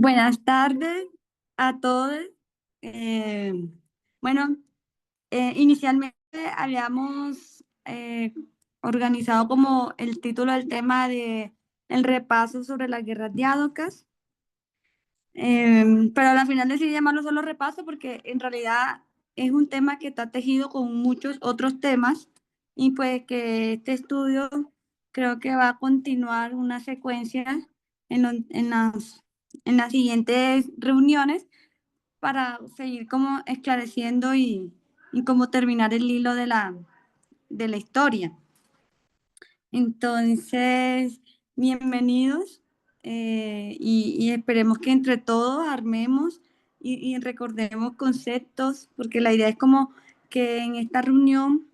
Buenas tardes a todos. Eh, bueno, inicialmente habíamos organizado como el título del tema de el repaso sobre las guerras diádocas, pero al final decidí llamarlo solo repaso porque en realidad es un tema que está tejido con muchos otros temas y pues que este estudio creo que va a continuar una secuencia en las siguientes reuniones para seguir como esclareciendo y cómo terminar el hilo de la historia. Entonces, bienvenidos y esperemos que entre todos armemos y recordemos conceptos, porque la idea es como que en esta reunión,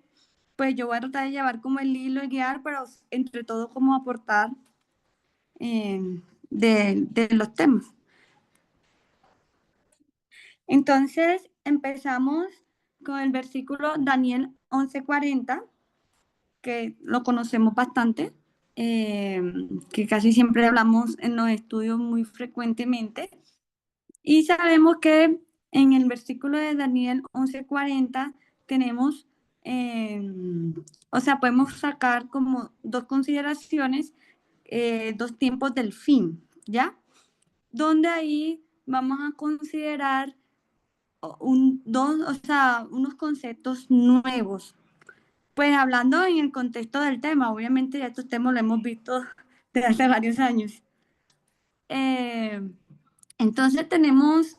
pues yo voy a tratar de llevar como el hilo y guiar, pero entre todos como aportar de los temas. Entonces, empezamos con el versículo Daniel 11:40, que lo conocemos bastante, que casi siempre hablamos en los estudios muy frecuentemente. Y sabemos que en el versículo de Daniel 11:40 tenemos, o sea, podemos sacar como dos consideraciones, dos tiempos del fin, ¿ya? Donde ahí vamos a considerar o sea, unos conceptos nuevos. Pues hablando en el contexto del tema, obviamente ya estos temas lo hemos visto desde hace varios años. Eh, entonces tenemos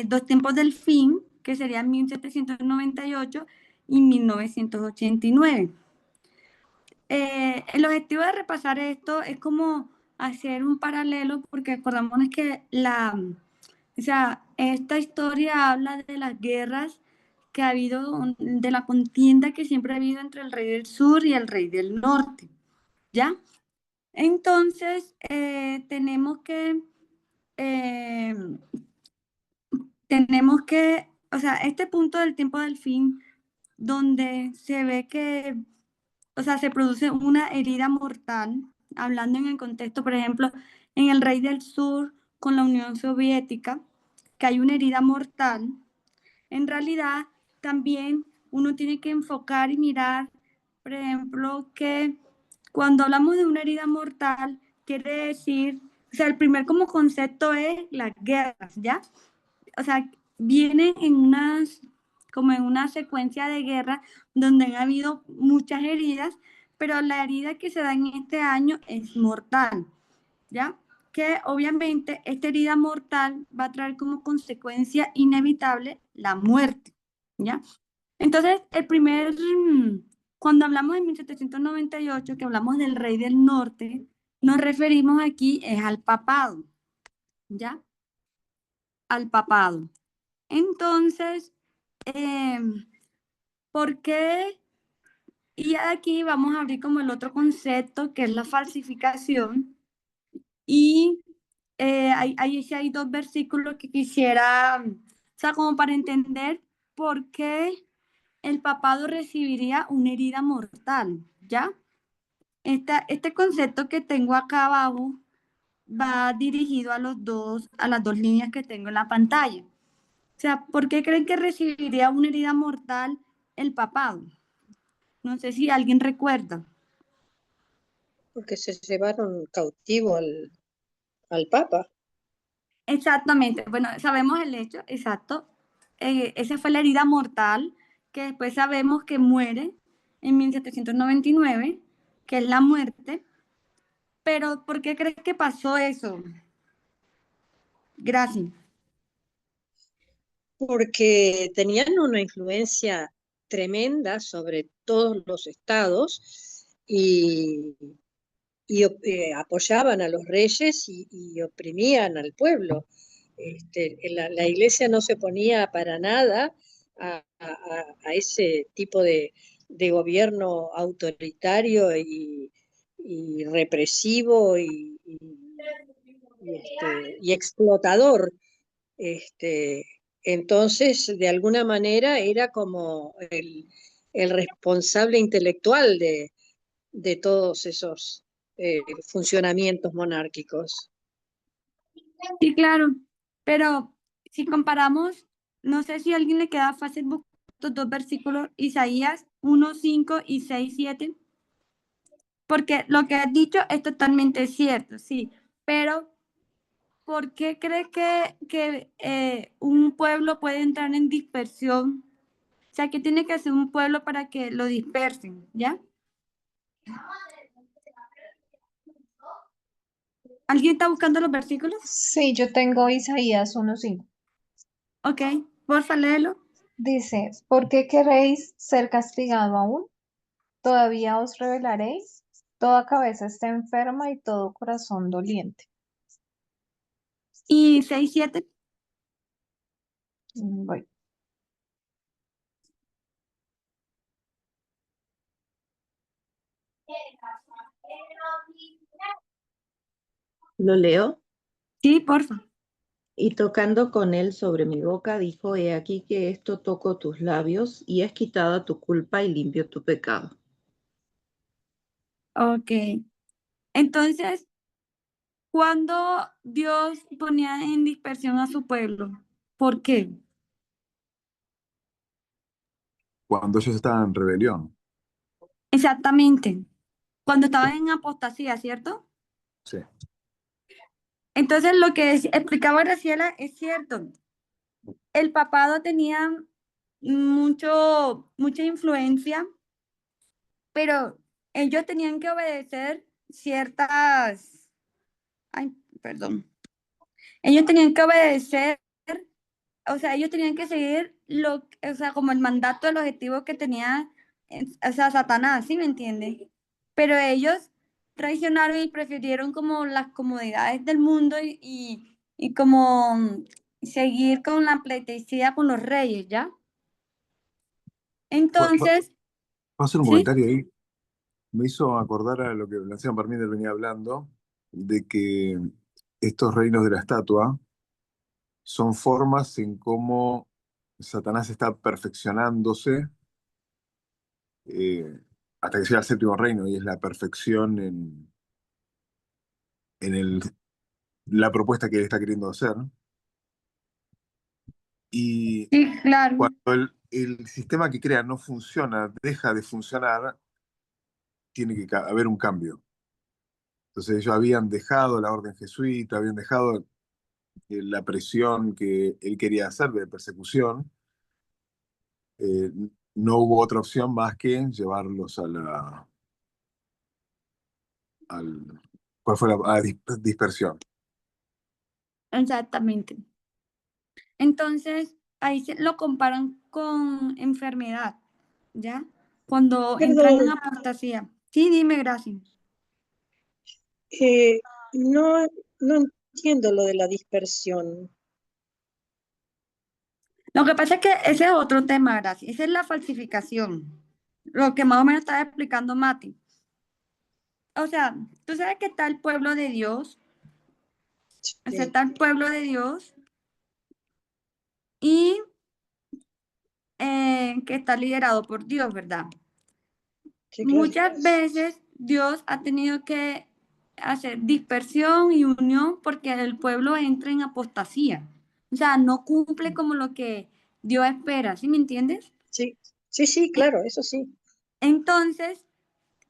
dos tiempos del fin, que serían 1798 y 1989. El objetivo de repasar esto es como hacer un paralelo, porque acordémonos que o sea, esta historia habla de las guerras que ha habido, de la contienda que siempre ha habido entre el rey del sur y el rey del norte, ¿ya? Entonces, eh, o sea, este punto del tiempo del fin, donde se ve que, o sea, se produce una herida mortal, hablando en el contexto, por ejemplo, en el rey del sur con la Unión Soviética, que hay una herida mortal. En realidad, también uno tiene que enfocar y mirar, por ejemplo, que cuando hablamos de una herida mortal, quiere decir, o sea, el primer como concepto es las guerras, ¿ya? O sea, viene como en una secuencia de guerra donde han habido muchas heridas, pero la herida que se da en este año es mortal, ¿ya? Que obviamente esta herida mortal va a traer como consecuencia inevitable la muerte, ¿ya? Entonces, cuando hablamos de 1798, que hablamos del rey del norte, nos referimos aquí es al papado, ¿ya? Al papado. Entonces, eh, ¿por qué? Y aquí vamos a abrir como el otro concepto, que es la falsificación. Y ahí sí hay dos versículos que quisiera, o sea, como para entender por qué el papado recibiría una herida mortal, ¿ya? Este concepto que tengo acá abajo va dirigido a las dos líneas que tengo en la pantalla. O sea, ¿por qué creen que recibiría una herida mortal el papado? No sé si alguien recuerda. Porque se llevaron cautivo al Papa. Exactamente, bueno, sabemos el hecho, exacto. Esa fue la herida mortal que después sabemos que muere en 1799, que es la muerte. Pero ¿por qué crees que pasó eso? Gracias. Porque tenían una influencia tremenda sobre todos los estados y apoyaban a los reyes y oprimían al pueblo. La iglesia no se oponía para nada a ese tipo de gobierno autoritario y represivo y explotador. Este, entonces, de alguna manera, era como el responsable intelectual de todos esos funcionamientos monárquicos. Sí, claro, pero si comparamos, no sé si a alguien le queda fácil buscar estos dos versículos, Isaías 1:5 y 6:7, porque lo que has dicho es totalmente cierto, sí, pero ¿por qué crees que un pueblo puede entrar en dispersión? O sea, ¿qué tiene que hacer un pueblo para que lo dispersen? ¿Ya? ¿Alguien está buscando los versículos? Sí, yo tengo Isaías 1:5. Ok, porfa, léelo. Dice, ¿por qué queréis ser castigado aún? ¿Todavía os rebelaréis? Toda cabeza está enferma y todo corazón doliente. Y 6:7. Voy. Lo leo. Sí, porfa. Y tocando con él sobre mi boca, dijo, he aquí que esto toco tus labios y es quitada tu culpa y limpio tu pecado. Ok. Entonces, ¿cuándo Dios ponía en dispersión a su pueblo? ¿Por qué? Cuando ellos estaban en rebelión. Exactamente. Cuando Sí, estaban en apostasía, ¿cierto? sí. Entonces, lo que explicaba Graciela es cierto. El papado tenía mucha influencia, pero ellos tenían que obedecer ciertas, ay, perdón, ellos tenían que obedecer, o sea, ellos tenían que seguir o sea, como el mandato, el objetivo que tenía, o sea, Satanás, ¿sí me entiendes? Pero ellos traicionaron y prefirieron como las comodidades del mundo y como seguir con la pleitesía con los reyes, ¿ya? ¿Puedo Entonces, hacer un ¿sí? comentario ahí? Me hizo acordar a lo que el anciano Parmínder venía hablando, de que estos reinos de la estatua son formas en cómo Satanás está perfeccionándose eh, hasta que llega al séptimo reino, y es la perfección en la propuesta que él está queriendo hacer. Y Sí, claro. cuando el sistema que crea no funciona, deja de funcionar, tiene que haber un cambio. Entonces ellos habían dejado la orden jesuita, habían dejado la presión que él quería hacer de persecución. eh, no hubo otra opción más que llevarlos al, ¿cuál fue dispersión? Exactamente. Entonces, ahí lo comparan con enfermedad, ¿ya? Cuando entran en Perdón, apostasía. Sí, dime, gracias. eh, no, no entiendo lo de la dispersión. Lo que pasa es que ese es otro tema, gracias. Esa es la falsificación. Lo que más o menos estaba explicando Mati. O sea, tú sabes que está el pueblo de Dios, o sea, Sí, está el pueblo de Dios y que está liderado por Dios, ¿verdad? sí, claro. Muchas veces Dios ha tenido que hacer dispersión y unión porque el pueblo entra en apostasía. O sea, no cumple como lo que Dios espera, ¿sí me entiendes? Sí, sí, sí, claro, eso sí. Entonces,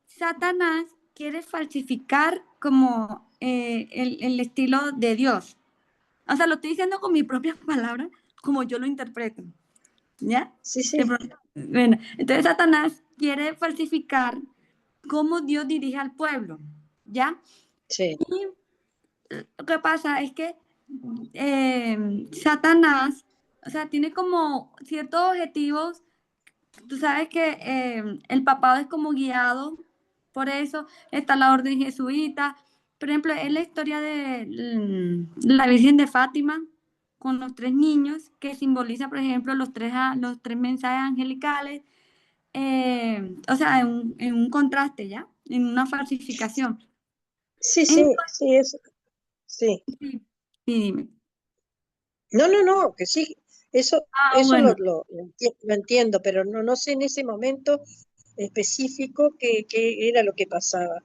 Satanás quiere falsificar como el estilo de Dios. O sea, lo estoy diciendo con mis propias palabras, como yo lo interpreto, ¿ya? Sí, sí, Bueno, entonces Satanás quiere falsificar cómo Dios dirige al pueblo, ¿ya? sí, Y lo que pasa es que Satanás, o sea, tiene como ciertos objetivos. Tú sabes que el papado es como guiado, por eso está la orden jesuita. Por ejemplo, es la historia de la Virgen de Fátima con los tres niños, que simboliza, por ejemplo, los tres mensajes angelicales, o sea, en un contraste, ¿ya? En una falsificación. sí, sí, Entonces, sí, eso, sí. sí, dime. No, no, no, que sí, eso Bueno, lo entiendo, pero no, no sé en ese momento específico qué era lo que pasaba.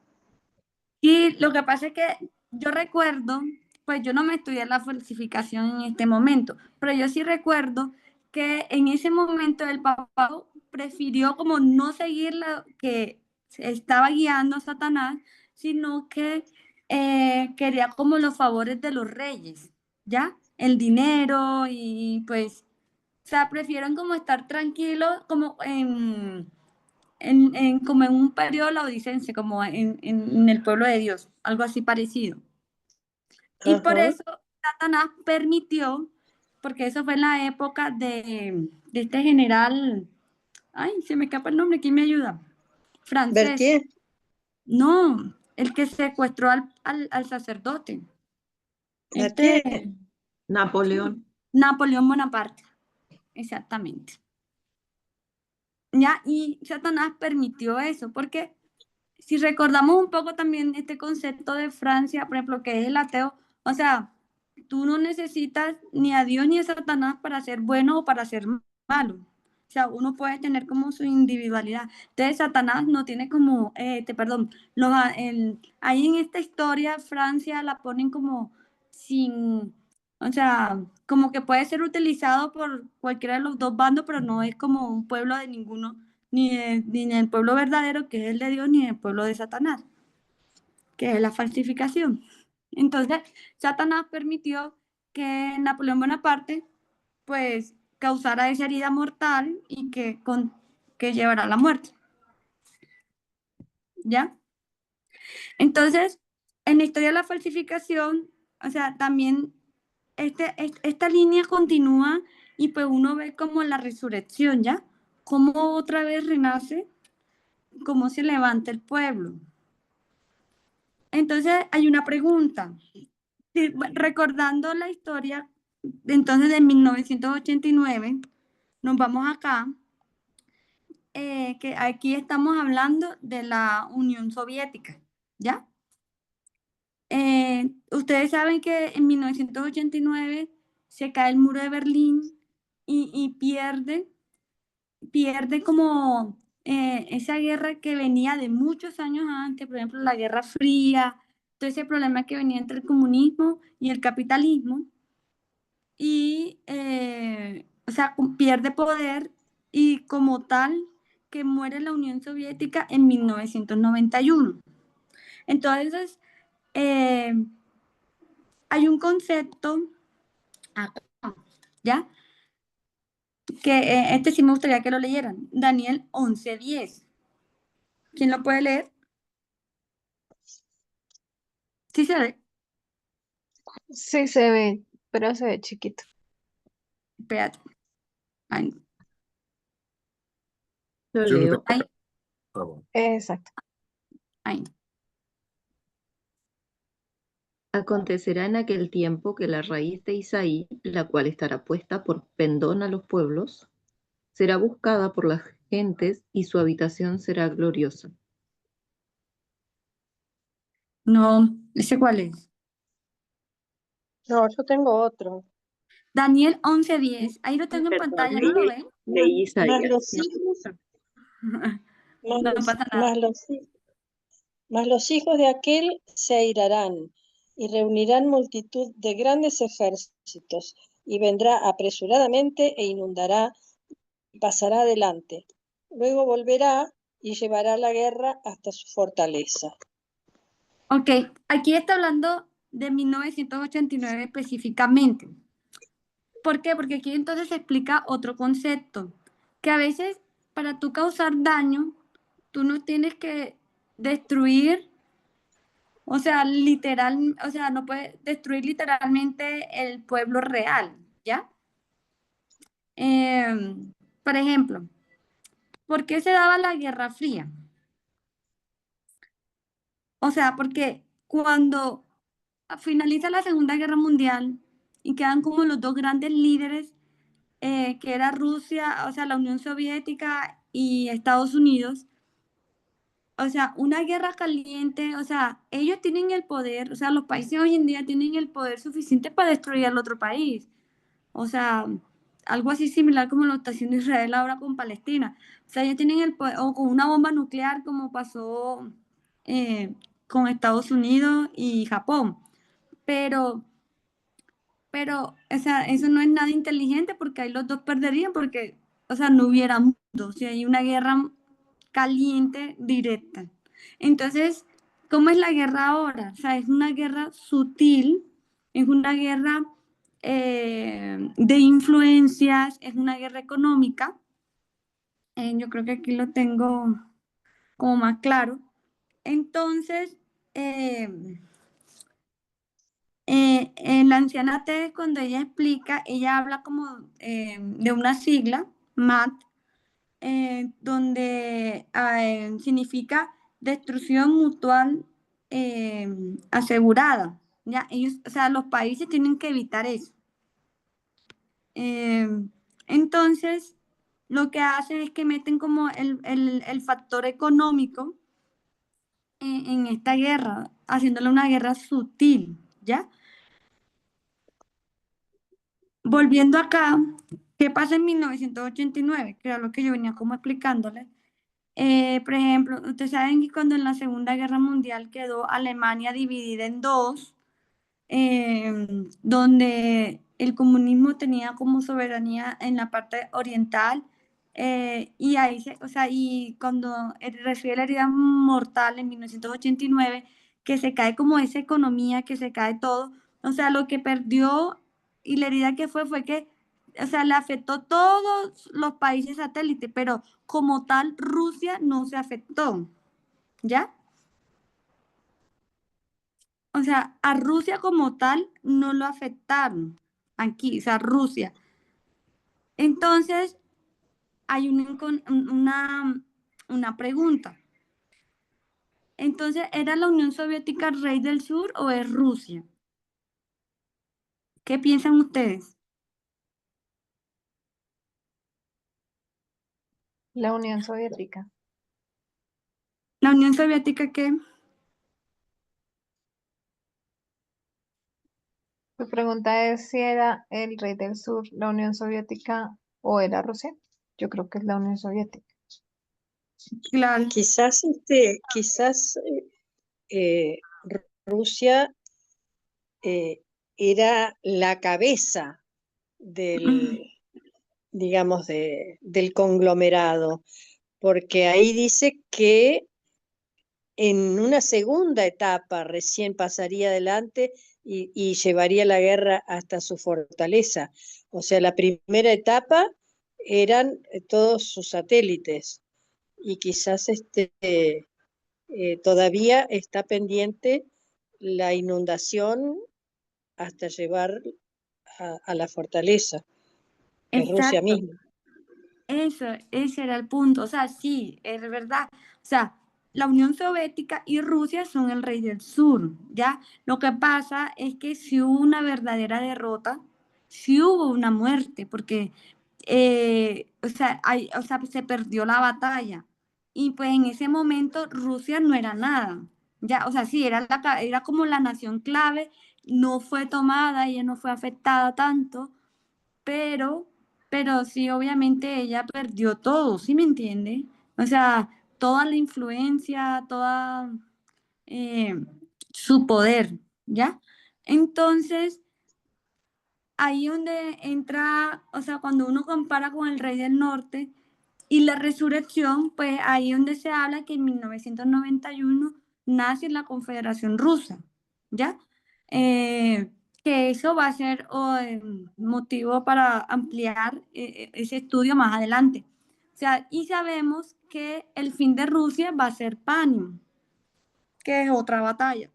y lo que pasa es que yo recuerdo pues yo no me estudié la falsificación en este momento, pero yo sí recuerdo que en ese momento el Papa prefirió como no seguir lo que estaba guiando a Satanás, sino que quería como los favores de los reyes, ¿ya? El dinero y pues, o sea, prefieren como estar tranquilos como como en un periodo laodicense, como en el pueblo de Dios, algo así parecido. Y por Ajá. eso Satanás permitió, porque eso fue en la época de este general, ay, se me escapa el nombre, ¿quién me ayuda? Francés. Berthier. No, el que secuestró al sacerdote. Este, Berthier. Napoleón. Napoleón Bonaparte, exactamente. ¿Ya? Y Satanás permitió eso, porque si recordamos un poco también este concepto de Francia, por ejemplo, que es el ateo, o sea, tú no necesitas ni a Dios ni a Satanás para ser bueno o para ser malo. O sea, uno puede tener como su individualidad. Entonces, Satanás no tiene como, perdón, ahí en esta historia Francia la ponen como sin, o sea, como que puede ser utilizado por cualquiera de los dos bandos, pero no es como un pueblo de ninguno ni el pueblo verdadero, que es el de Dios, ni el pueblo de Satanás, que es la falsificación. Entonces, Satanás permitió que Napoleón Bonaparte, pues, causara esa herida mortal y que llevara a la muerte. ¿Ya? Entonces, en la historia de la falsificación, o sea, también esta línea continúa y pues uno ve como la resurrección, ¿ya? Cómo otra vez renace, cómo se levanta el pueblo. Entonces hay una pregunta. Recordando la historia, entonces de 1989, nos vamos acá, que aquí estamos hablando de la Unión Soviética, ¿ya? Ustedes saben que en 1989 se cae el muro de Berlín y pierde como esa guerra que venía de muchos años antes, por ejemplo, la Guerra Fría, todo ese problema que venía entre el comunismo y el capitalismo, y, o sea, pierde poder y como tal que muere la Unión Soviética en 1991. Entonces, eh, hay un concepto acá, ¿ya? Que este sí me gustaría que lo leyeran, Daniel 11:10. ¿Quién lo puede leer? Sí se ve. Sí se ve, pero se ve chiquito. Espérate. Ahí, Lo Yo no leo. tengo. ahí, Vamos. Exacto. ahí. Acontecerá en aquel tiempo que la raíz de Isaí, la cual estará puesta por pendón a los pueblos, será buscada por las gentes y su habitación será gloriosa. No, ¿ese cuál es? No, yo tengo otro. Daniel 11:10. Ahí lo tengo en Perdón, pantalla, ¿no lo ven? leí Más Isaías. los No, hijos, más No los, pasa nada. más los, mas los hijos de aquel se airarán y reunirán multitud de grandes ejércitos, y vendrá apresuradamente e inundará y pasará adelante. Luego volverá y llevará la guerra hasta su fortaleza. Ok, aquí está hablando de 1989 específicamente. ¿Por qué? Porque aquí entonces se explica otro concepto, que a veces para tú causar daño, tú no tienes que destruir, o sea, literal, o sea, no puedes destruir literalmente el pueblo real, ¿ya? Por ejemplo, ¿por qué se daba la Guerra Fría? O sea, porque cuando finaliza la Segunda Guerra Mundial y quedan como los dos grandes líderes, que era Rusia, o sea, la Unión Soviética y Estados Unidos, o sea, una guerra caliente, o sea, ellos tienen el poder, o sea, los países hoy en día tienen el poder suficiente para destruir al otro país. O sea, algo así similar como lo está haciendo Israel ahora con Palestina. O sea, ellos tienen el poder, o con una bomba nuclear como pasó con Estados Unidos y Japón. Pero pero, o sea, eso no es nada inteligente porque ahí los dos perderían porque, o sea, no hubiera mundo, si hay una guerra caliente directa. Entonces, ¿cómo es la guerra ahora? O sea, es una guerra sutil, es una guerra de influencias, es una guerra económica. Yo creo que aquí lo tengo como más claro. Entonces, eh, en la anciana T, cuando ella explica, ella habla como de una sigla, MAT, donde significa destrucción mutual asegurada. ¿Ya? Ellos, o sea, los países tienen que evitar eso. Eh, entonces, lo que hacen es que meten como el factor económico en esta guerra, haciéndole una guerra sutil, ¿ya? Volviendo acá, ¿qué pasa en 1989? Que era lo que yo venía como explicándole. Por ejemplo, ustedes saben que cuando en la Segunda Guerra Mundial quedó Alemania dividida en dos, donde el comunismo tenía como soberanía en la parte oriental, y ahí o sea, y cuando recibe la herida mortal en 1989, que se cae como esa economía, que se cae todo, o sea, lo que perdió y la herida que fue que, o sea, le afectó todos los países satélites, pero como tal Rusia no se afectó, ¿ya? O sea, a Rusia como tal no lo afectaron aquí, o sea, Rusia. Entonces, hay una pregunta. Entonces, ¿era la Unión Soviética el rey del sur o es Rusia? ¿Qué piensan ustedes? La Unión Soviética. ¿La Unión Soviética qué? Tu pregunta es si era el rey del sur, la Unión Soviética o era Rusia. Yo creo que es la Unión Soviética. Claro. Quizás Rusia era la cabeza del, digamos, del conglomerado, porque ahí dice que en una segunda etapa recién pasaría adelante y llevaría la guerra hasta su fortaleza. O sea, la primera etapa eran todos sus satélites y quizás todavía está pendiente la inundación hasta llevar a la fortaleza, que es Rusia Exacto. misma. Ese era el punto. O sea, sí, es verdad. O sea, la Unión Soviética y Rusia son el rey del sur, ¿ya? Lo que pasa es que si hubo una verdadera derrota, si hubo una muerte, porque, o sea, se perdió la batalla. Y pues en ese momento Rusia no era nada, ¿ya? O sea, sí, era como la nación clave, no fue tomada, ella no fue afectada tanto, pero, pero sí, obviamente ella perdió todo, ¿sí me entiende? O sea, toda la influencia, toda eh, su poder, ¿ya? Entonces, ahí donde entra, o sea, cuando uno compara con el Rey del Norte y la resurrección, pues ahí donde se habla que en 1991 nace la Confederación Rusa, ¿ya? Eh, que eso va a ser motivo para ampliar ese estudio más adelante. O sea, y sabemos que el fin de Rusia va a ser Panium, que es otra batalla.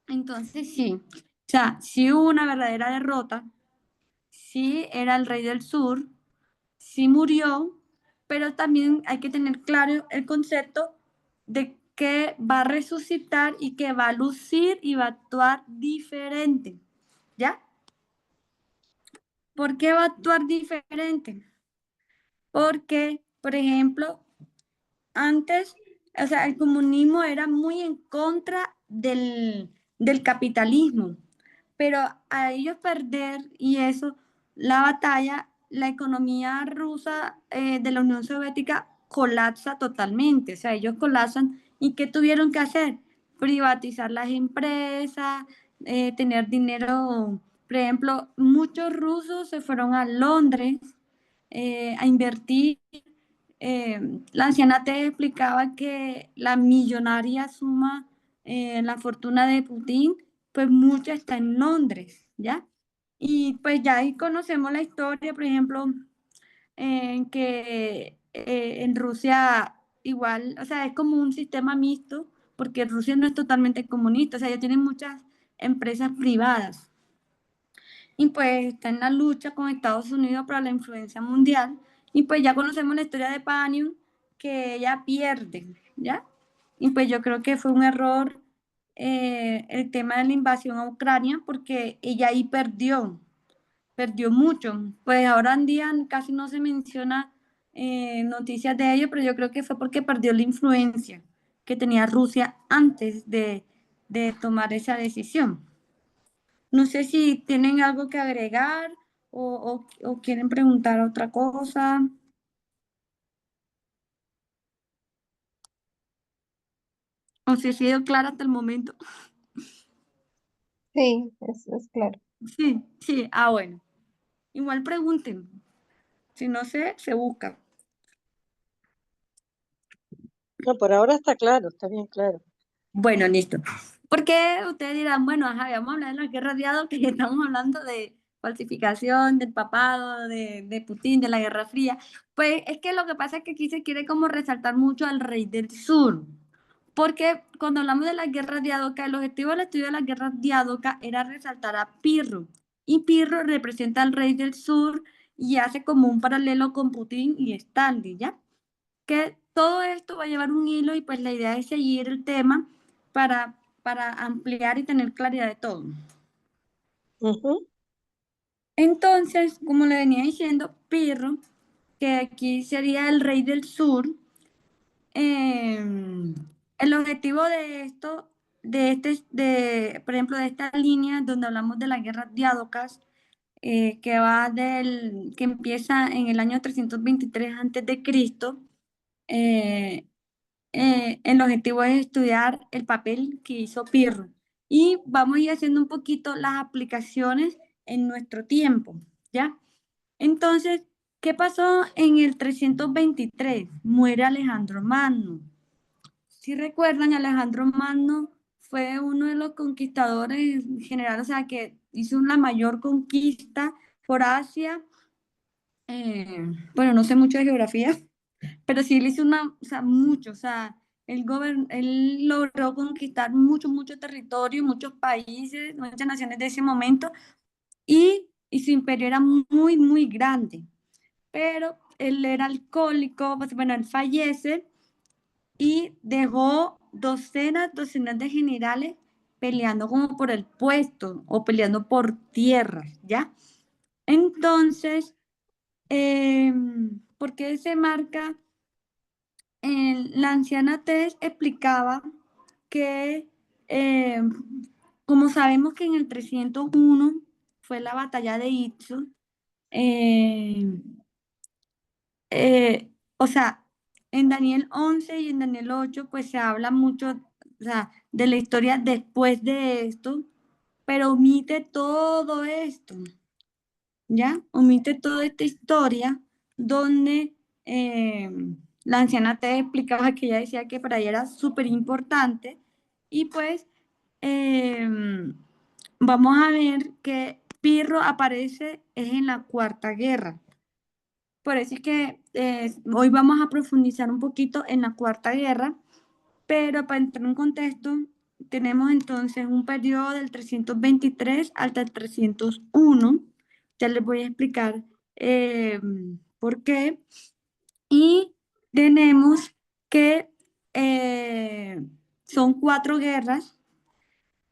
Entonces, sí, o sea, sí hubo una verdadera derrota, sí era el rey del sur, sí murió, pero también hay que tener claro el concepto de que va a resucitar y que va a lucir y va a actuar diferente, ¿ya? ¿Por qué va a actuar diferente? Porque, por ejemplo, antes, o sea, el comunismo era muy en contra del capitalismo, pero a ellos perder y eso, la batalla, la economía rusa de la Unión Soviética colapsa totalmente, o sea, ellos colapsan y ¿qué tuvieron que hacer? Privatizar las empresas, tener dinero Por ejemplo, muchos rusos se fueron a Londres a invertir. La anciana te explicaba que la millonaria suma la fortuna de Putin, pues mucha está en Londres, ¿ya? Y pues ya ahí conocemos la historia, por ejemplo, en que en Rusia igual, o sea, es como un sistema mixto, porque Rusia no es totalmente comunista, o sea, ya tienen muchas empresas privadas. Y pues está en la lucha con Estados Unidos para la influencia mundial. Y pues ya conocemos la historia de Panion, que ella pierde, ¿ya? Y pues yo creo que fue un error el tema de la invasión a Ucrania, porque ella ahí perdió mucho. Pues ahora en día casi no se menciona noticias de ello, pero yo creo que fue porque perdió la influencia que tenía Rusia antes de tomar esa decisión. No sé si tienen algo que agregar o quieren preguntar otra cosa. O si he sido clara hasta el momento. Sí, es claro. Sí, sí. Ah, bueno. Igual pregunten. Si no sé, se busca. No, por ahora está claro, está bien claro. Bueno, listo. Porque ustedes dirán, bueno, ajá, vamos a hablar de la guerra de Ado, que estamos hablando de falsificación, del papado, de Putin, de la Guerra Fría. Pues es que lo que pasa es que aquí se quiere como resaltar mucho al rey del sur. Porque cuando hablamos de las guerras diádocas, el objetivo del estudio de las guerras diádocas era resaltar a Pirro. Y Pirro representa al rey del sur y hace como un paralelo con Putin y Stalin, ¿ya? Que todo esto va a llevar un hilo y pues la idea es seguir el tema para ampliar y tener claridad de todo. Ujú. Entonces, como le venía diciendo, Pirro, que aquí sería el rey del sur, el objetivo de esto, por ejemplo, de esta línea donde hablamos de las guerras diádocas, que empieza en el año 323 antes de Cristo, el objetivo es estudiar el papel que hizo Pirro y vamos a ir haciendo un poquito las aplicaciones en nuestro tiempo, ¿ya? Entonces, ¿qué pasó en el 323? Muere Alejandro Magno. Si recuerdan, Alejandro Magno fue uno de los conquistadores en general, o sea, que hizo la mayor conquista por Asia. Bueno, no sé mucho de geografía, pero sí le hizo o sea, mucho, o sea, él logró conquistar mucho territorio, muchos países, muchas naciones de ese momento, y su imperio era muy grande, pero él era alcohólico, pues, bueno, él fallece y dejó docenas de generales peleando como por el puesto o peleando por tierras, ¿ya? Entonces, ¿por qué se marca? La anciana Tess explicaba que, como sabemos que en el 301 fue la batalla de Itzu, eh, o sea, en Daniel 11 y en Daniel 8 pues se habla mucho, o sea, de la historia después de esto, pero omite todo esto. ¿Ya? Omite toda esta historia donde la anciana te explicaba que ella decía que para ella era súper importante y pues eh, vamos a ver que Pirro aparece es en la Cuarta Guerra. Por eso es que hoy vamos a profundizar un poquito en la Cuarta Guerra, pero para entrar en contexto, tenemos entonces un periodo del 323 hasta el 301. Ya les voy a explicar por qué. Y tenemos que son 4 guerras.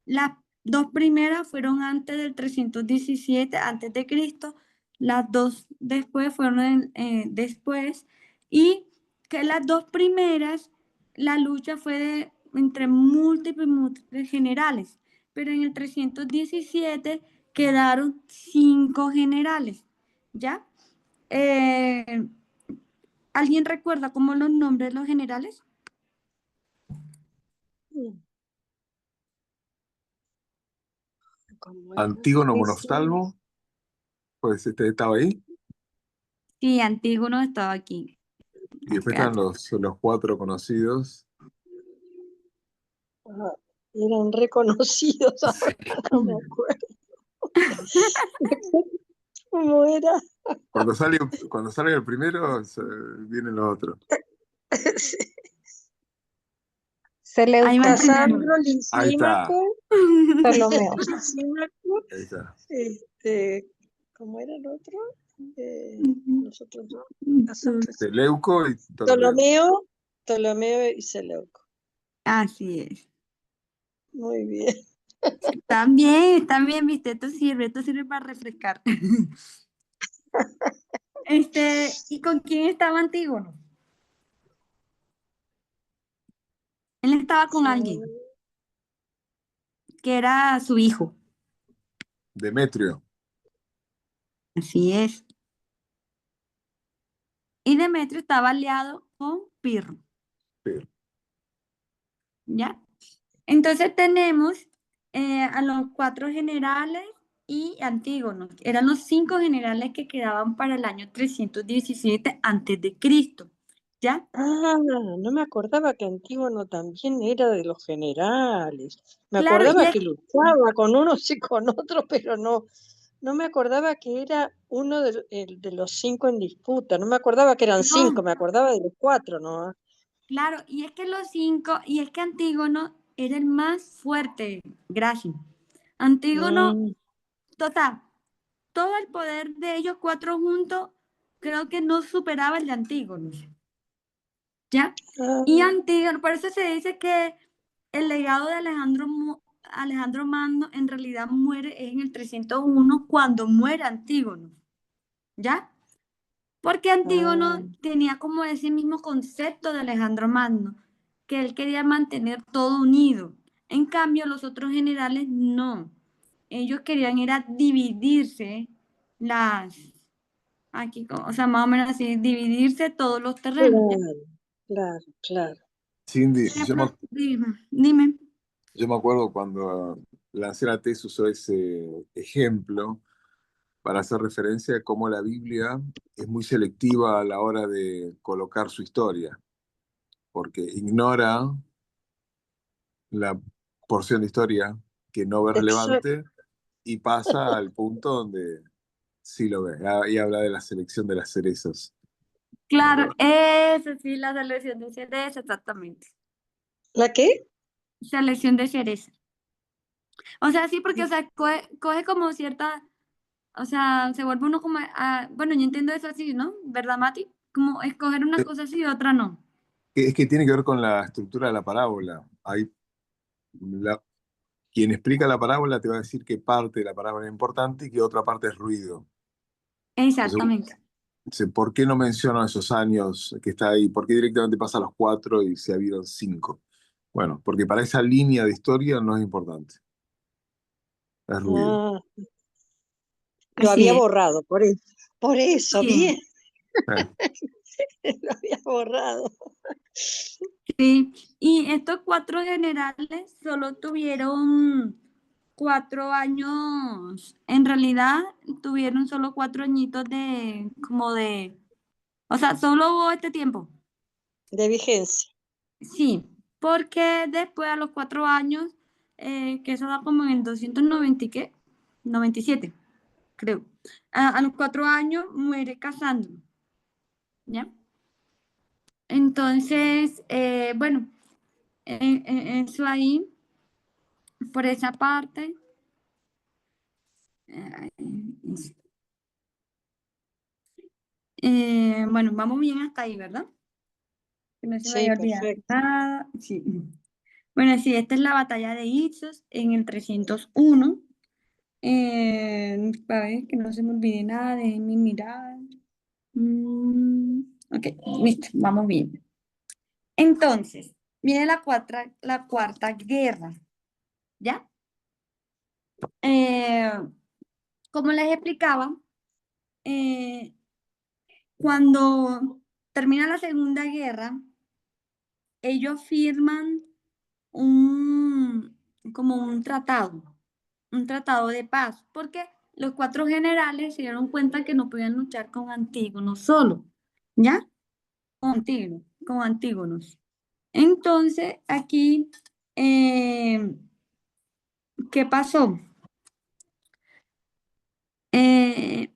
Las 2 primeras fueron antes del 317 antes de Cristo. Las 2 después fueron después. Y que las 2 primeras, la lucha fue entre múltiples generales. Pero en el 317 quedaron 5 generales. ¿Ya? Eh, ¿Alguien recuerda cómo los nombres de los generales? Mm. ¿Cómo era? Antígono Ese, Monostalmo, pues estaba ahí. Sí, Antígono estaba aquí. Y después están Espérate. los cuatro conocidos. eran reconocidos, Sí. ahora no me acuerdo. ¿Cómo era? Cuando salga el primero, vienen los otros. Sí. Ahí va el Seleucos, primero. Casandro, Ahí está, Lisímaco, Ptolomeo. Lisímaco, ahí está. ¿cómo era el otro? Los otros dos. Seleuco y Ptolomeo. Ptolomeo y Seleuco. Así es. Muy bien. También, viste, esto sirve para refrescar. ¿Y con quién estaba Antígono? Él estaba con alguien, que era su hijo. Demetrio. Así es. Y Demetrio estaba aliado con Pirro, Sí. ¿ya? Entonces tenemos a los 4 generales y Antígono. Eran los 5 generales que quedaban para el año 317 a.C., ¿ya? No me acordaba que Antígono también era de los generales. Me Claro, y acordaba es que luchaba con unos y con otros, pero no me acordaba que era uno de los 5 en disputa. No me acordaba que eran 5, no, me acordaba de los 4, ¿no? claro, y es que los 5, y es que Antígono era el más fuerte, Graci. Antígono, Mm, total, todo el poder de ellos 4 juntos, creo que no superaba el de Antígono, ¿ya? ah, Y Antígono, por eso se dice que el legado de Alejandro Magno en realidad muere en el 301 cuando muere Antígono, ¿ya? Porque ah, Antígono tenía como ese mismo concepto de Alejandro Magno, que él quería mantener todo unido. En cambio, los otros generales no. Ellos querían era dividirse las, o sea, más o menos así, dividirse todos los terrenos. ¿Ya? claro, claro, claro. Cindy, Dime. yo me acuerdo cuando lancé la tesis usó ese ejemplo para hacer referencia a cómo la Biblia es muy selectiva a la hora de colocar su historia, porque ignora la porción de historia que no ve Exacto. relevante y pasa al punto donde sí lo ve. Y habla de la selección de las cerezas. Claro, eso sí, la selección de cereza, exactamente. ¿La qué? Selección de cereza. O sea, sí, porque, o sea, coge como cierta, o sea, se vuelve uno como, bueno, yo entiendo eso así, ¿no? ¿Verdad, Mati? Como escoger unas cosas sí y otras no. Es que tiene que ver con la estructura de la parábola. Quien explica la parábola te va a decir que parte de la parábola es importante y que otra parte es ruido. Entonces, Exactamente. ¿por qué no menciona esos años que está ahí? ¿Por qué directamente pasa a los 4 y se vieron 5? Bueno, porque para esa línea de historia no es importante. Es ruido. Ah, lo había Así es. borrado, por eso, Sí, bien, lo había borrado. sí. Y estos 4 generales solo tuvieron 4 años, en realidad tuvieron solo 4 añitos o sea, solo hubo este tiempo. De vigencia. Sí, porque después a los 4 años, que eso da como en el 290 y qué, 97, creo. A los 4 años muere Casandro, ¿ya? Entonces, bueno, eso ahí, por esa parte. eh, bueno, vamos bien hasta ahí, ¿verdad? Que no se me Sí, haya olvidado perfecto. nada. Sí. Bueno, sí, esta es la batalla de Ixos en el 301. A ver, que no se me olvide nada, déjenme mirar. Ok, listo, vamos bien. Entonces, viene la cuarta guerra, ¿ya? Eh, como les explicaba, eh, cuando termina la Segunda Guerra, ellos firman un, como un tratado, un tratado de paz, porque los 4 generales se dieron cuenta que no podían luchar con Antígono solo, ¿ya? Con Antígonos. Entonces, aquí, ¿qué pasó? En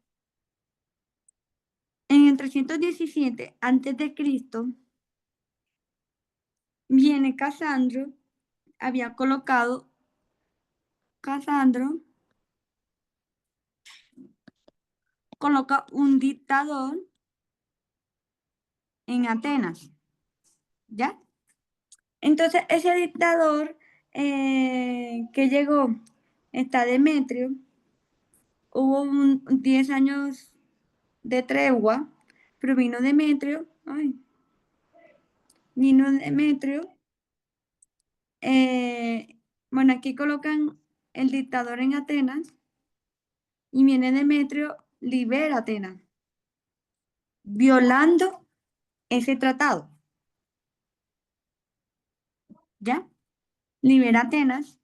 el 317 a.C., viene Casandro, había colocado Casandro, coloca un dictador en Atenas, ¿ya? Entonces, ese dictador que llegó, está Demetrio, hubo 10 años de tregua, pero vino Demetrio, bueno, aquí colocan el dictador en Atenas, y viene Demetrio, libera Atenas, violando ese tratado, ¿ya? Libera Atenas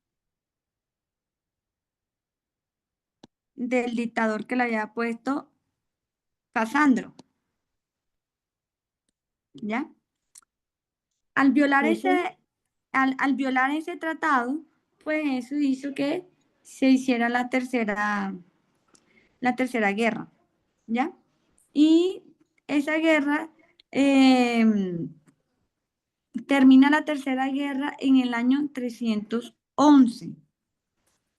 del dictador que le había puesto Casandro, ¿ya? Al violar Ujú. al violar ese tratado, pues eso hizo que se hiciera la tercera guerra, ¿ya? Y esa guerra, termina la tercera guerra en el año 311,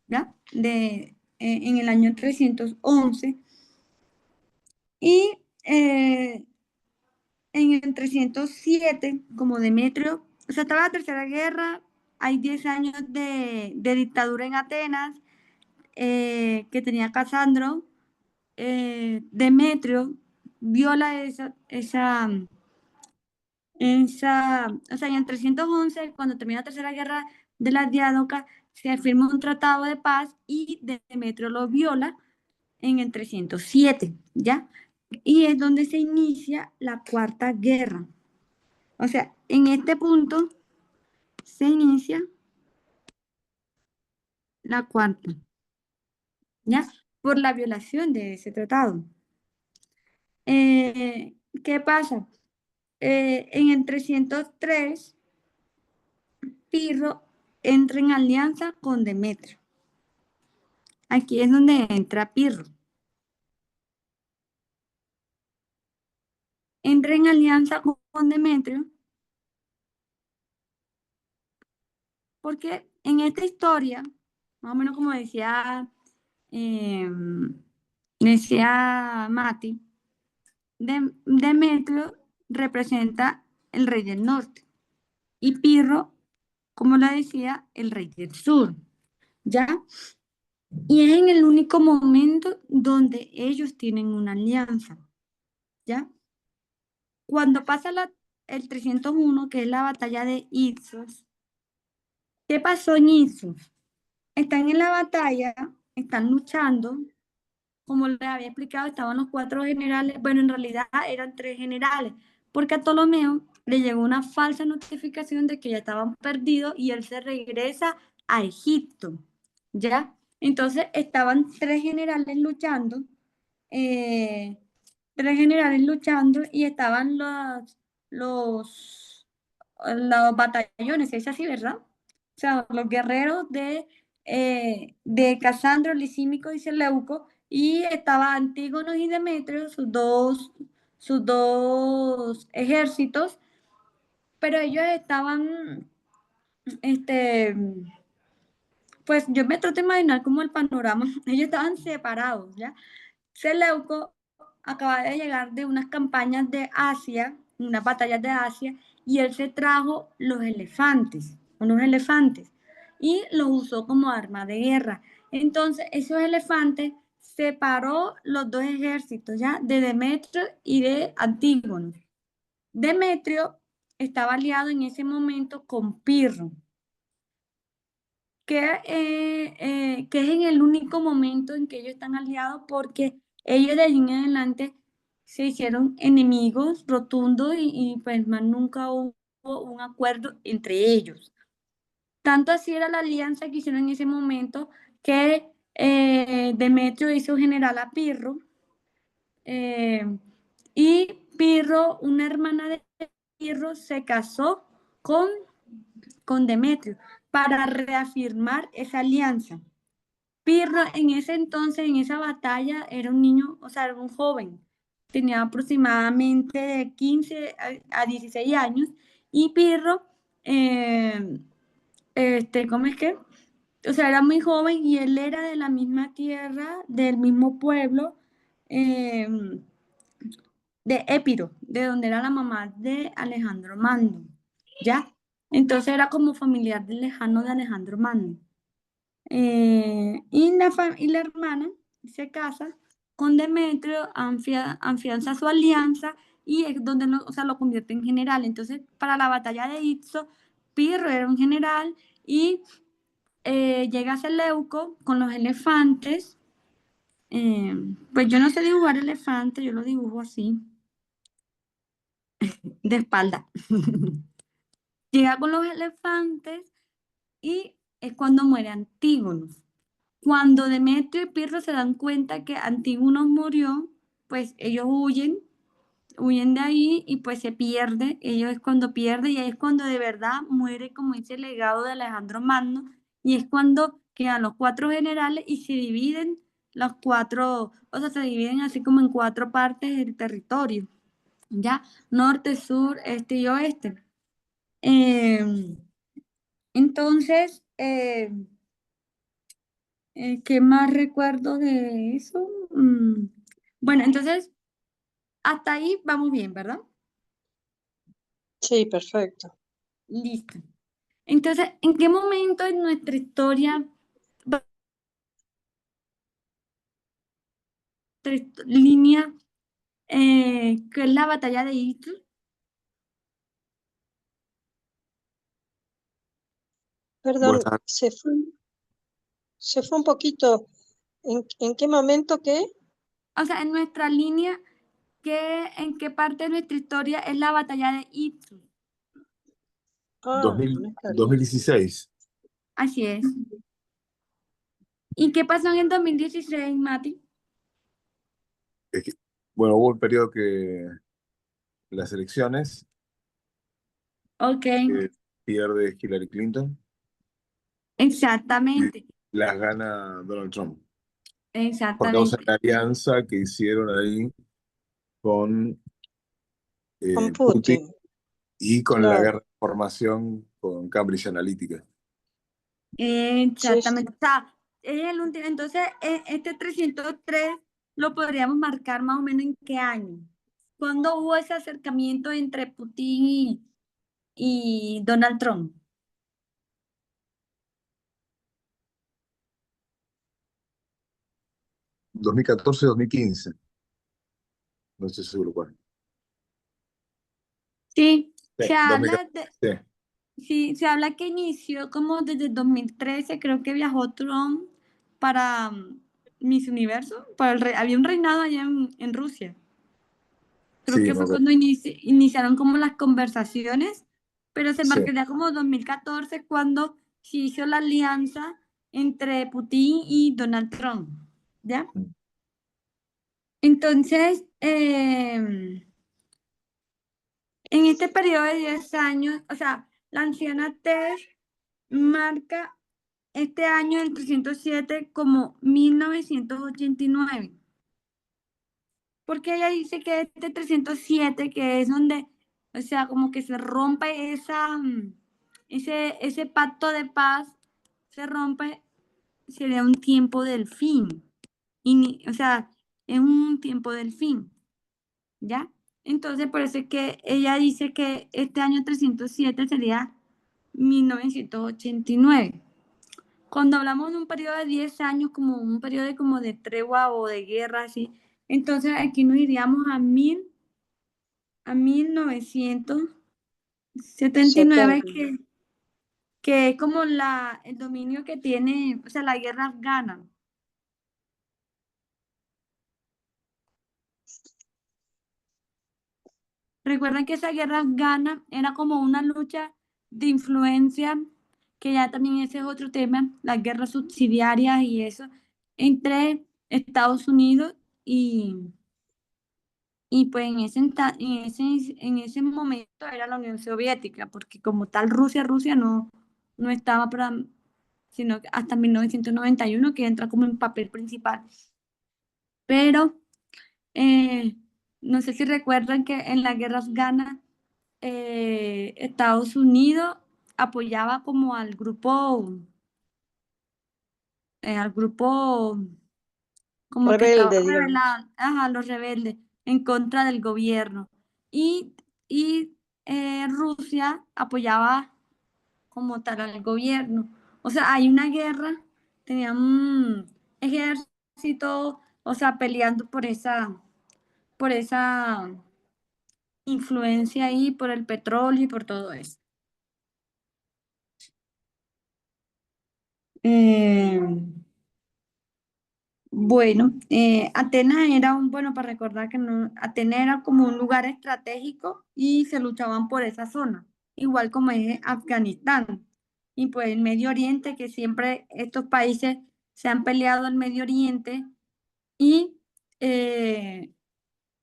¿ya? En el año 311. Y en el 307, como Demetrio, o sea, estaba la tercera guerra, hay 10 años de dictadura en Atenas, que tenía Casandro, Demetrio viola o sea, en el 311, cuando termina la tercera guerra de las Diádocas, se firma un tratado de paz y Demetrio lo viola en el 307, ¿ya? Y es donde se inicia la cuarta guerra. O sea, en este punto se inicia la cuarta, ¿ya? Por la violación de ese tratado. ¿Qué pasa? En el 303, Pirro entra en alianza con Demetrio. Aquí es donde entra Pirro. Entra en alianza con Demetrio porque en esta historia, más o menos como eh, decía Mati, Demetrio representa el rey del norte y Pirro, como lo decía, el rey del sur, ¿ya? Y es en el único momento donde ellos tienen una alianza, ¿ya? Cuando pasa el 301, que es la batalla de Ipsos, ¿qué pasó en Ipsos? Están en la batalla, están luchando, como les había explicado, estaban los 4 generales, bueno, en realidad eran 3 generales, porque a Ptolomeo le llegó una falsa notificación de que ya estaban perdidos y él se regresa a Egipto, ¿ya? Entonces estaban 3 generales luchando, eh, 3 generales luchando y estaban los, los batallones, es así, ¿verdad? O sea, los guerreros de Casandro, Lisímico y Seleuco, y estaba Antígono y Demetrio, sus dos ejércitos, pero ellos estaban, este, pues yo me trato de imaginar como el panorama, ellos estaban separados, ¿ya? Seleuco acaba de llegar de unas campañas de Asia, unas batallas de Asia, y él se trajo unos elefantes, y los usó como arma de guerra. Entonces, esos elefantes separó los 2 ejércitos, ¿ya? De Demetrio y de Antígono. Demetrio estaba aliado en ese momento con Pirro, que es en el único momento en que ellos están aliados, porque ellos de allí en adelante se hicieron enemigos rotundos y pues más nunca hubo un acuerdo entre ellos. Tanto así era la alianza que hicieron en ese momento que Demetrio hizo general a Pirro, y Pirro, una hermana de Pirro, se casó con, con Demetrio para reafirmar esa alianza. Pirro en ese entonces, en esa batalla, era un niño, o sea, era un joven, tenía aproximadamente de 15 a 16 años, y Pirro, ¿cómo es que? O sea, era muy joven y él era de la misma tierra, del mismo pueblo, eh, de Épiro, de donde era la mamá de Alejandro Magno, ¿ya? Entonces era como familiar del lejano de Alejandro Magno. Y la hermana se casa con Demetrio, afianza su alianza y es donde o sea, lo convierte en general. Entonces, para la batalla de Itzo, Pirro era un general y llega Seleuco con los elefantes. Pues yo no sé dibujar elefantes, yo lo dibujo así, de espalda. Llega con los elefantes y es cuando muere Antígono. Cuando Demetrio y Pirro se dan cuenta que Antígono murió, pues ellos huyen de ahí y pues se pierde. Ellos es cuando pierde y ahí es cuando de verdad muere como ese legado de Alejandro Magno y es cuando quedan los cuatro generales y se dividen los cuatro, o sea, se dividen así como en cuatro partes del territorio, ¿ya? Norte, sur, este y oeste. Entonces, ¿qué más recuerdo de eso? Bueno, entonces, hasta ahí vamos bien, ¿verdad? Sí, perfecto. Listo. Entonces, ¿en qué momento en nuestra historia, línea, que es la batalla de Itri? Perdón, Bueno, se fue un poquito. En qué momento qué? O sea, en nuestra línea, ¿en qué parte de nuestra historia es la batalla de Itri? Ah, en esta línea. 2016. Así es. ¿Y qué pasó en el 2016, Mati? Es que, bueno, hubo un periodo que las elecciones Ok, pierde Hillary Clinton y exactamente, las gana Donald Trump por causa de exactamente. la alianza que hicieron ahí con Con Putin Putin, y con la guerra claro. de información con Cambridge Analytica. Sí, sí. Exactamente. O sea, es el último. Entonces, este 303 lo podríamos marcar más o menos en qué año. ¿Cuándo hubo ese acercamiento entre Putin y Donald Trump? 2014-2015, no estoy seguro cuál. Sí, Sí, se habla 2014. de, Sí, sí, se habla que inició como desde 2013, creo que viajó Trump para Miss Universo, había un reinado allá en Rusia. sí, Creo que me fue acuerdo. cuando iniciaron como las conversaciones, pero se Sí. marcaría como 2014 cuando se hizo la alianza entre Putin y Donald Trump, ¿ya? Entonces, en este periodo de 10 años, o sea, la anciana Tesh marca este año del 307 como 1989. Porque ella dice que este 307 que es donde, o sea, como que se rompe ese pacto de paz, se rompe, sería un tiempo del fin. O sea, es un tiempo del fin, ¿ya? Entonces, por eso es que ella dice que este año 307 sería 1989. Cuando hablamos de un periodo de 10 años, como un periodo como de tregua o de guerra, así, entonces aquí nos iríamos a 1979, 70. que es como el dominio que tiene, o sea, la guerra afgana. Recuerden que esa guerra afgana era como una lucha de influencia que ya también ese es otro tema, las guerras subsidiarias y eso, entre Estados Unidos y pues en ese momento era la Unión Soviética, porque como tal Rusia no estaba sino que hasta 1991 que entra como en papel principal. Pero no sé si recuerdan que en la guerra afgana Estados Unidos apoyaba como al grupo como que estaba Rebelde, digamos. rebelado, ajá, los rebeldes en contra del gobierno. Y, y Rusia apoyaba como tal al gobierno. O sea, hay una guerra, tenían un ejército, o sea, peleando por esa influencia ahí, por el petróleo y por todo eso. Eh, Bueno, Atenas era bueno, para recordar que no, Atenas era como un lugar estratégico y se luchaban por esa zona, igual como es Afganistán. Y pues el Medio Oriente, que siempre estos países se han peleado al Medio Oriente y, eh,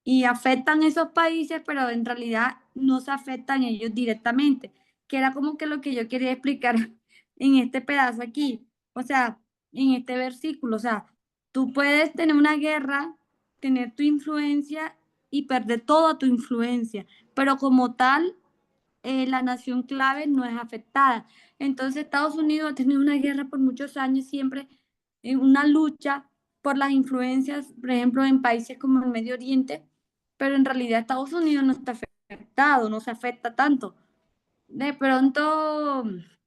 y afectan esos países, pero en realidad no se afectan ellos directamente, que era como que lo que yo quería explicar en este pedazo aquí, o sea, en este versículo, o sea, tú puedes tener una guerra, tener tu influencia y perder toda tu influencia, pero como tal, la nación clave no es afectada. Entonces Estados Unidos ha tenido una guerra por muchos años, siempre una lucha por las influencias, por ejemplo, en países como el Medio Oriente, pero en realidad Estados Unidos no está afectado, no se afecta tanto. De pronto,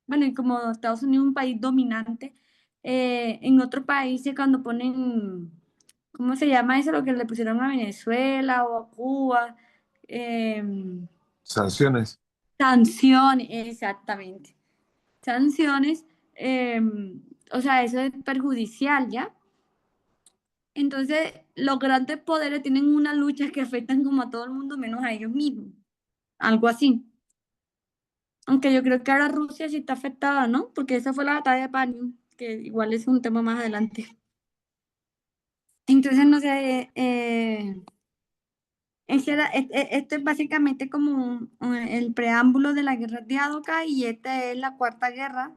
bueno, y como Estados Unidos es un país dominante, en otros países cuando ponen, ¿cómo se llama eso? Lo que le pusieron a Venezuela o a Cuba. Sanciones. Sanciones, exactamente. Sanciones, o sea, eso es perjudicial, ¿ya? Entonces, los grandes poderes tienen una lucha que afectan como a todo el mundo, menos a ellos mismos. Algo así. Aunque yo creo que ahora Rusia sí está afectada, ¿no? Porque esa fue la batalla de Panium, que igual es un tema más adelante. Entonces, no sé, este es básicamente como el preámbulo de la guerra de Hadoken y esta es la cuarta guerra.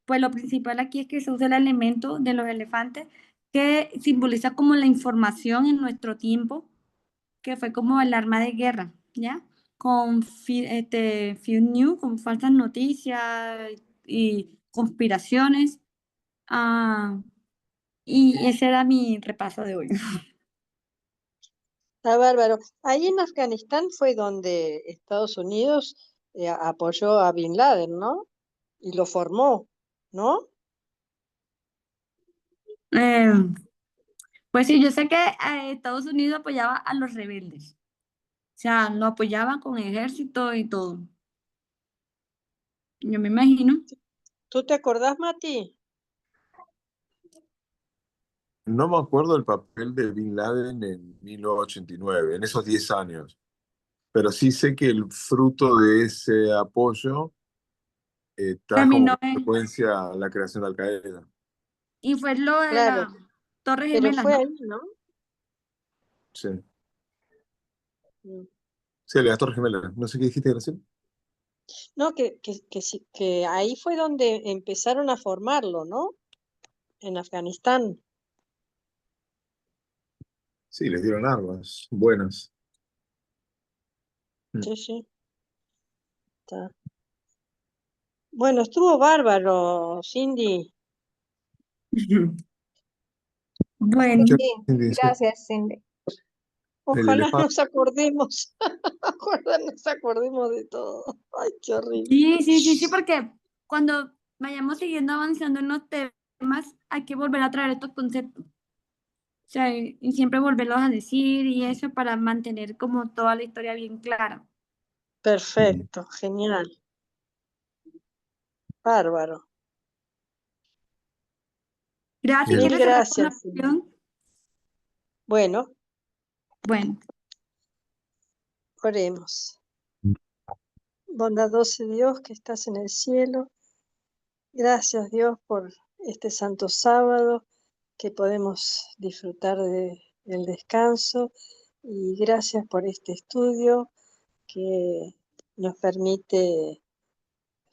Pues lo principal aquí es que se usa el elemento de los elefantes que simboliza como la información en nuestro tiempo, que fue como el arma de guerra, ¿ya? Con fake news, con falsas noticias y conspiraciones. Ah, y ese era mi repaso de hoy. Está bárbaro. Ahí en Afganistán fue donde Estados Unidos apoyó a Bin Laden, ¿no? Y lo formó, ¿no? Eh, pues sí, yo sé que Estados Unidos apoyaba a los rebeldes. O sea, lo apoyaban con ejército y todo. Yo me imagino. ¿Tú te acordás, Mati? No me acuerdo el papel de Bin Laden en 1989, en esos 10 años, pero sí sé que el fruto de ese apoyo trajo Terminó como consecuencia la creación de Al Qaeda. y fue lo de Claro, las Torres pero Gemelas, fue ¿no? ahí, ¿no? Sí, Mm. sí, las Torres Gemelas. No sé qué dijiste, Graciela. No, que sí, que ahí fue donde empezaron a formarlo, ¿no? En Afganistán. Sí, les dieron armas buenas. Mm. Sí, sí, está. Bueno, estuvo bárbaro, Cindy. Bueno, Muchas Sí, gracias. gracias, Cindy. El Ojalá elefante. nos acordemos. Ojalá nos acordemos de todo. Ay, qué horrible. sí, porque cuando vayamos siguiendo avanzando en los temas, hay que volver a traer estos conceptos. O sea, y siempre volverlos a decir y eso para mantener como toda la historia bien clara. Perfecto, genial, bárbaro. Gracias, Bien. Mil ¿quieres cerrar con una gracias, Cindy. oración? Bueno, Bueno, oremos. Bondadoso Dios que estás en el cielo Gracias Dios por este santo sábado que podemos disfrutar del descanso y gracias por este estudio que nos permite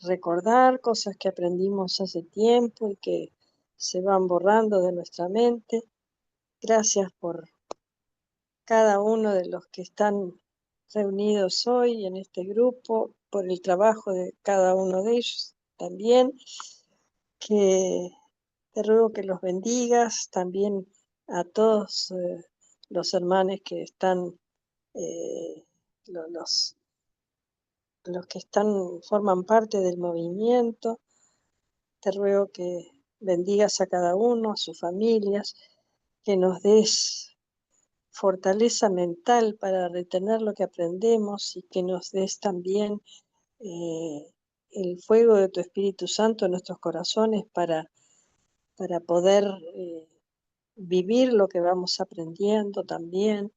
recordar cosas que aprendimos hace tiempo y que se van borrando de nuestra mente. Gracias por cada uno de los que están reunidos hoy en este grupo, por el trabajo de cada uno de ellos también, que te ruego que los bendigas también a todos los hermanos que están, lo- los, los que forman parte del movimiento. Te ruego que bendigas a cada uno, a sus familias, que nos des fortaleza mental para retener lo que aprendemos y que nos des también el fuego de tu Espíritu Santo en nuestros corazones para poder vivir lo que vamos aprendiendo también.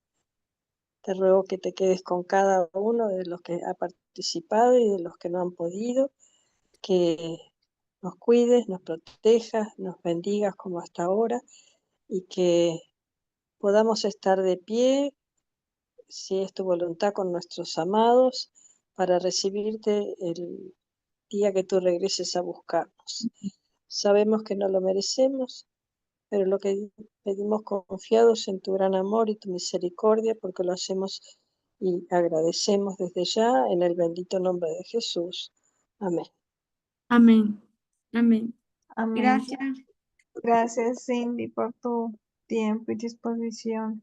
Te ruego que te quedes con cada uno de los que ha participado y de los que no han podido, que nos cuides, nos protejas, nos bendigas como hasta ahora y que podamos estar de pie, si es tu voluntad, con nuestros amados, para recibirte el día que tú regreses a buscarnos. Sabemos que no lo merecemos, pero lo que pedimos confiados en tu gran amor y tu misericordia, porque lo hacemos y agradecemos desde ya en el bendito nombre de Jesús. Amén. Amén. Amén. Amén. Gracias. Gracias, Cindy, por tu tiempo y disposición.